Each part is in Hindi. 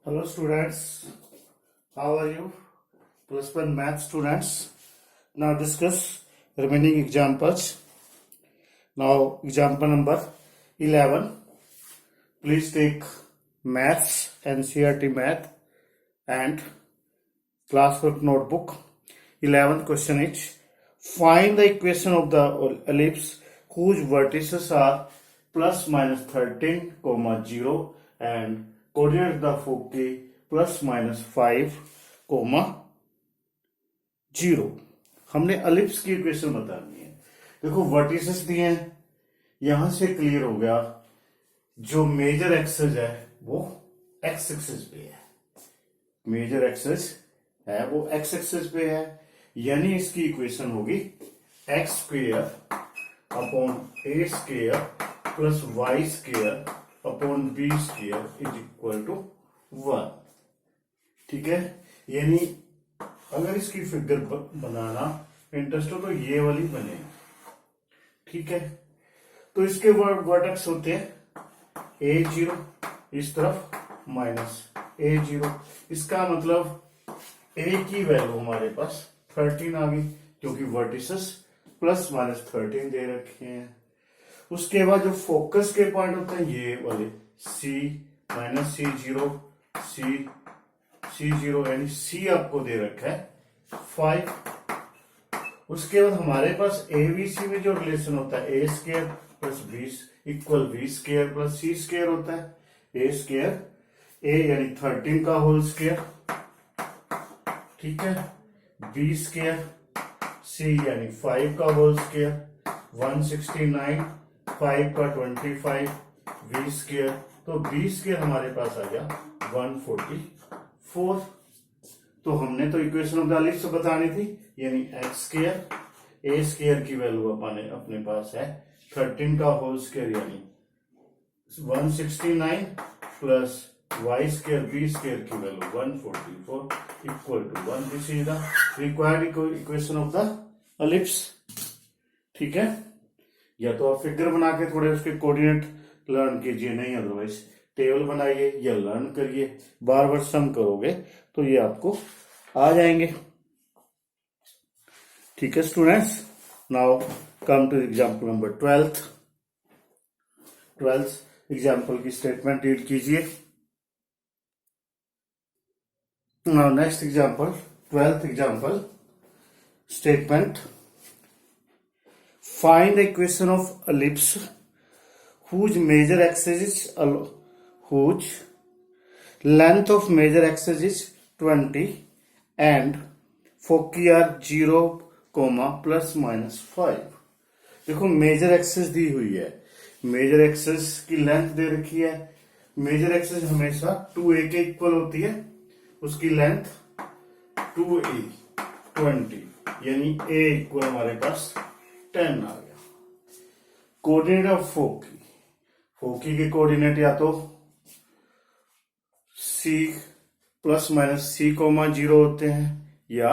Hello students, how are you? Plus one math students. Now discuss remaining examples. Now example number 11. Please take maths and CRT math and classwork notebook. 11th question is find the equation of the ellipse whose vertices are plus minus 13, 0 and coordinate the foci plus minus 5, 0. हमने एलिप्स की इक्वेशन बतानी है। देखो वर्टिसेस दिए हैं, यहां से क्लियर हो गया जो मेजर एक्सेस है वो एक्स एक्सेस पे है, मेजर एक्सेस है वो एक्स एक्सेस पे है, यानी इसकी इक्वेशन होगी x square upon a square plus y square upon b square is equal to 1। ठीक है, यानी अगर इसकी फिगर बनाना इंटरेस्ट हो तो ये वाली बनेगी। ठीक है, तो इसके वर्टेक्स होते हैं a0 इस तरफ माइनस a0। इसका मतलब a की वैल्यू हमारे पास 13 आ गई क्योंकि वर्टिसेस प्लस माइनस 13 दे रखे हैं। उसके बाद जो फोकस के पॉइंट होते हैं ये वाले c माइनस c0 c0 यानी c आपको दे रखा है 5। उसके बाद हमारे पास एबीसी में जो रिलेशन होता है A square plus B equal B square plus C square होता है। ए स्क्वायर ए यानी 13 का होल स्क्वायर, ठीक है, बी स्क्वायर सी यानी 5 का होल स्क्वायर 169, 5 का 25 बी स्क्वायर, तो बी स्क्वायर हमारे पास आ गया 144। तो हमने तो इक्वेशन ऑफ द एलिप्स बतानी थी, यानी एक्स स्क्वायर ए स्क्वायर की वैल्यू अपने पास है 13 का होल स्क्वायर यानी 169 plus y square b square की value 144 equal to 1। This is the required equation of the ellipse. ठीक है, या तो आप फिगर बना के थोड़े उसके कोऑर्डिनेट लर्न कीजिए, नहीं अदरवाइज टेबल बनाइए या लर्न करिए, बार बार सम करोगे तो ये आपको आ जाएंगे। ठीक है students, now come to example number 12th example की स्टेटमेंट रीड कीजिए। Now next example 12th example statement find the equation of ellipse whose major axis is whose length of major axis is 20 and foci are 0, plus minus 5। देखो मेजर एक्सेस दी हुई है, मेजर एक्सेस की लेंथ दे रखी है। मेजर एक्सेस हमेशा 2a के इक्वल होती है, उसकी लेंथ 2a 20 यानी a इक्वल हमारे पास 10 आ गया। कोऑर्डिनेट ऑफ फोकी, फोकी के कोऑर्डिनेट या तो c प्लस माइनस c, 0 होते हैं या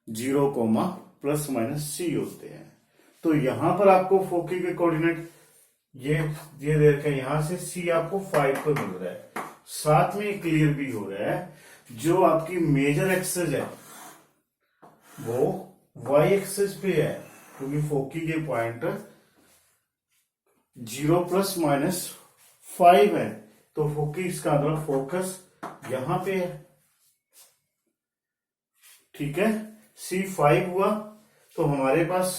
0, प्लस माइनस c होते हैं। तो यहां पर आपको फोकी के कोऑर्डिनेट ये दे रखे हैं, यहां से c आपको 5 पर मिल रहा है। साथ में क्लियर भी हो रहा है जो आपकी मेजर एक्सेस है वो y एक्सेस पे है, क्योंकि फोकी के पॉइंट 0 प्लस माइनस 5 है, तो फोकी इसका मतलब फोकस यहां पे है। ठीक है, C5 हुआ तो हमारे पास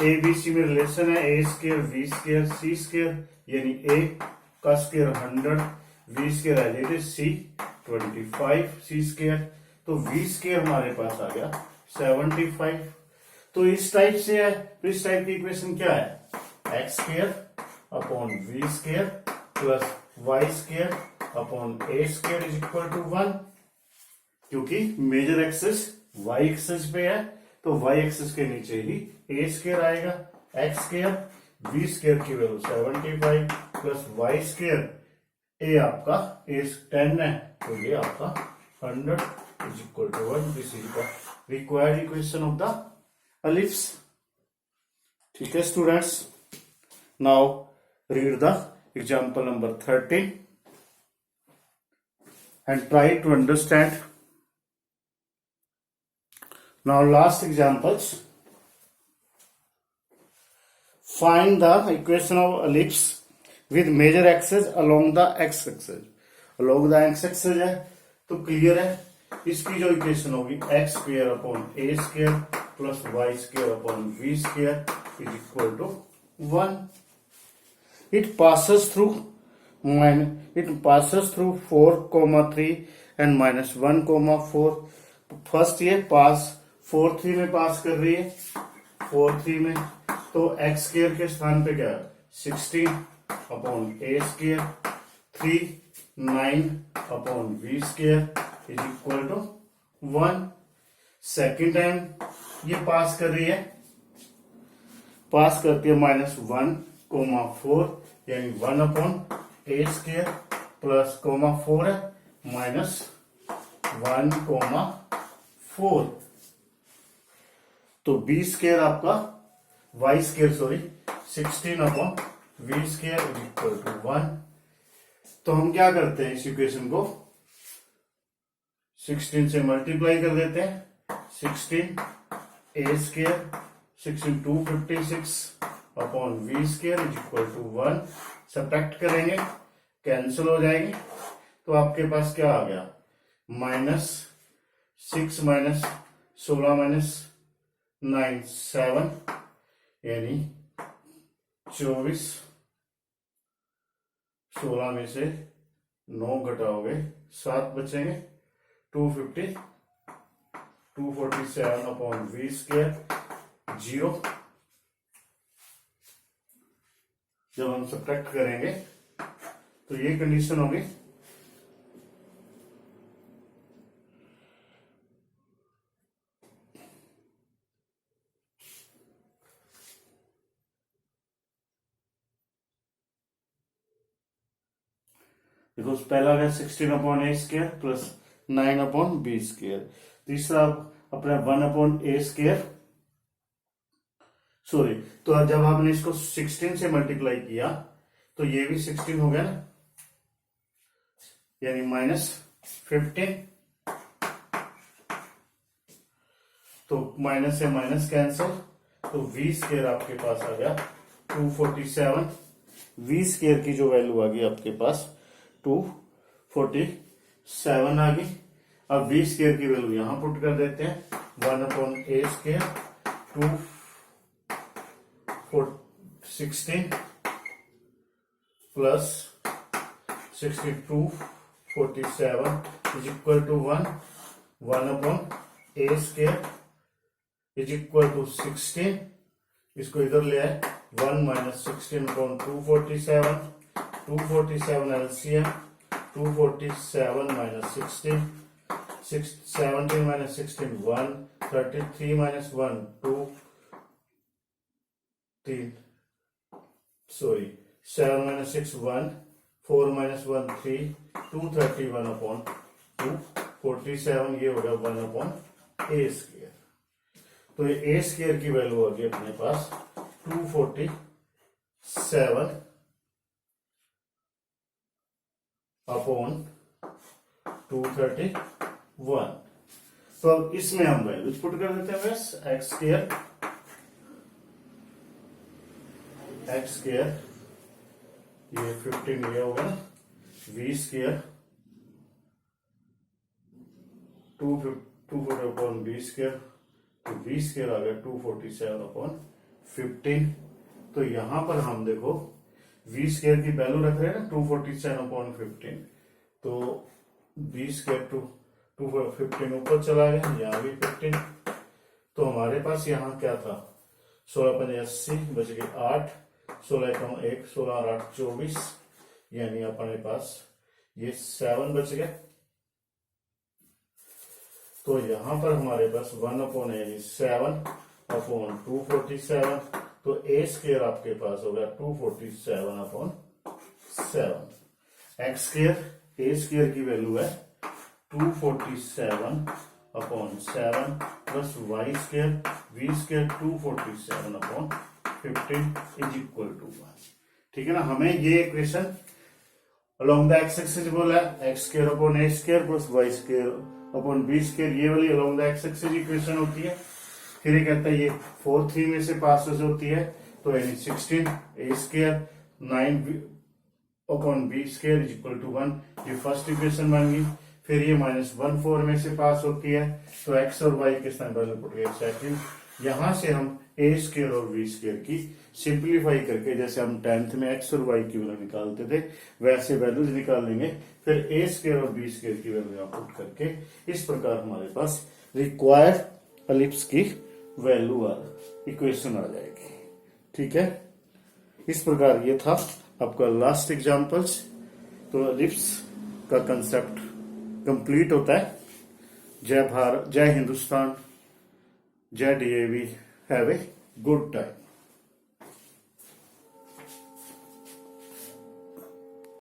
ए बी सी में रिलेशन है A square b square C square यानी ए का स्क्वायर 100 वी स्क्वायर है सी 25 सी स्क्वायर, तो वी स्क्वायर हमारे पास आ गया 75। तो इस टाइप से है, तो इस टाइप की इक्वेशन क्या है x square upon b square plus y square upon a square is equal to 1। क्योंकि मेजर एक्सेस वाई एक्सेस पे है तो वाई एक्सेस के नीचे ही ए स्क्वायर आएगा, एक्स स्क्वायर वी स्क्वायर की value 75 plus y square a आपका ए 10 है तो ये आपका 100 is equal to 1। This is the required equation of the ellipse. ठीक है students, now read the example number 13। and try to understand. Now last examples. Find the equation of ellipse with major axis along the x-axis. Along the x-axis है तो क्लियर है, इसकी जो इक्वेशन होगी x square upon a square plus y square upon b square is equal to 1. It passes through 4,3 and minus 1,4. First ये पास 4,3 में पास कर रही है, 4,3 में, तो एक्स स्क्वायर के स्थान पे क्या है 16 upon a square 3 9 upon b square is equal to 1. Second time ये पास कर रही है, पास करती है -1,4 यानी 1 अपॉन ए स्क्वायर प्लस (4) है -1,4. तो बी स्क्वायर आपका y square 16 upon b square is equal to 1. तो हम क्या करते हैं, इस इक्वेशन को 16 से मल्टीप्लाई कर देते हैं. 16 a square 16 256 upon b square is equal to 1. Subtract करेंगे, कैंसिल हो जाएंगे, तो आपके पास क्या आ गया -6 -16 -9 7 यानी 24. 16 में से 9 घटाओगे 7 बचेंगे 247 अपॉन वी स्क्वायर 0. जब हम सब्ट्रैक्ट करेंगे तो ये कंडीशन होगी. देखो पहला है 16 upon a square plus 9 upon b square. तीसरा अपना 1 अपॉन ए स्क्वायर, सॉरी, तो जब आपने इसको 16 से मल्टीप्लाई किया तो ये भी 16 हो गया ना, यानी -15. तो माइनस से माइनस कैंसिल, तो वी स्क्वायर आपके पास आ गया 247. वी स्क्वायर की जो वैल्यू आ गई आपके पास 247 आ गई. अब वी स्क्वायर की वैल्यू यहां पुट कर देते हैं 1 upon a square 16 plus 6247 is equal to 1 upon a square is equal to 16. इसको इधर ले आए 1 - 16 अपॉन 247 एलसीएम 247 - 16 17 - 16 1 33 - 1 2 3 सॉरी 7 - 6 1 4 - 1 3 231 अपॉन 247. ये हो गया 1 अपॉन ए स्क्वायर. तो ये ए स्क्वायर की वैल्यू आ गई अपने पास 247 अपॉन 231. तो अब इसमें हम वैल्यूज पुट कर देते हैं बस. एक्स स्क्वायर ये 15 ये होगा ना, b square 240 upon b square, तो बी स्क्वायर आ गया 247 अपॉन 15. तो यहां पर हम देखो वी स्क्वायर की वैल्यू रख रहे हैं ना 247 अपॉन 15, तो बी स्क्वायर 215 ऊपर चला गया, यहां भी 15. तो हमारे पास यहां क्या था 16 × 80 बच गए 8 16 × 1 16 और 8 24 यानी अपने पास ये 7 बच गए. तो यहां पर हमारे पास 1 अपॉन यानी 7 अपॉन 247. तो ए स्क्वायर आपके पास होगा 247 upon 7. X square a square की वैल्यू है 247 upon 7 plus y square b square 247 upon 15 is equal to 1. ठीक है ना. हमें ये equation along the x axis बोला x square upon a square plus y square upon b square, ये वाली along the x axis equation होती है। फिर ये कहता है ये 4 3 में से पास होती है, तो यानी 16 a square 9 upon b square is equal to 1, ये फर्स्ट इक्वेशन बन गई। फिर ये -1 4 में से पास होती है, तो एक्स और वाई के स्थान पर पुट गए सेकंड। यहां से हम ए स्क्वायर और बी स्क्वायर की सिंप्लीफाई करके, जैसे हम 10th में एक्स और वाई की वैल्यू निकालते थे वैसे वैल्यूज निकाल लेंगे। फिर ए स्क्वायर और बी स्क्वायर की वैल्यू पुट करके इस प्रकार हमारे पास रिक्वायर्ड एलिप्स की वैल्यू इक्वेशन आ जाएगी। ठीक है, इस प्रकार ये था आपका लास्ट एग्जांपल्स। तो एलिप्स का कंसेप्ट कंप्लीट होता है। जय भारत, जय हिंदुस्तान, जय DAV. Have a good time.